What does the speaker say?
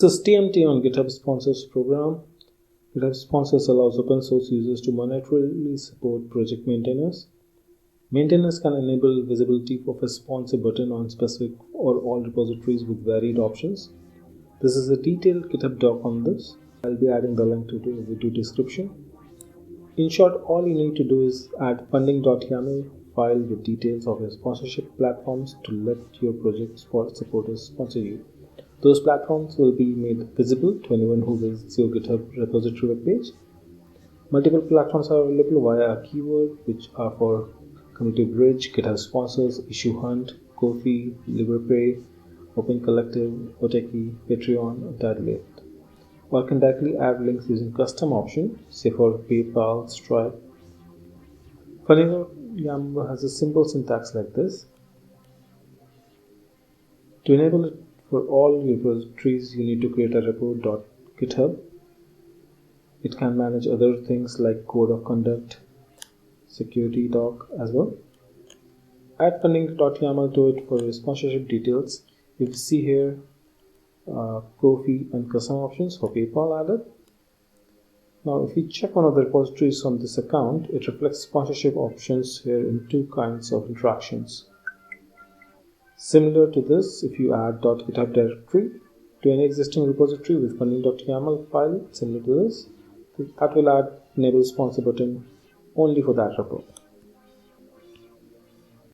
This is TMT on GitHub Sponsors program. GitHub Sponsors allows open source users to monetarily support project maintainers. Maintainers can enable visibility of a sponsor button on specific or all repositories with varied options. This is a detailed GitHub doc on this. I'll be adding the link to the video description. In short, all you need to do is add funding.yaml file with details of your sponsorship platforms to let your project supporters sponsor you. Those platforms will be made visible to anyone who visits your GitHub repository webpage. Multiple platforms are available via a keyword, which are for Community Bridge, GitHub Sponsors, Issue Hunt, Ko-fi, LibrePay, Open Collective, Oteki, Patreon, and Tidalate. Or can directly add links using custom options, say for PayPal, Stripe. Funding.yaml has a simple syntax like this. To enable it for all repositories, you need to create a repo.github. It can manage other things like code of conduct, security doc as well. Add funding.yaml to it for your sponsorship details. You will see here Ko-fi and custom options for PayPal added. Now if we check one of the repositories on this account, it reflects sponsorship options here in two kinds of interactions. Similar to this, if you add .github directory to any existing repository with funding.yaml file, similar to this, that will add enable sponsor button only for that repo.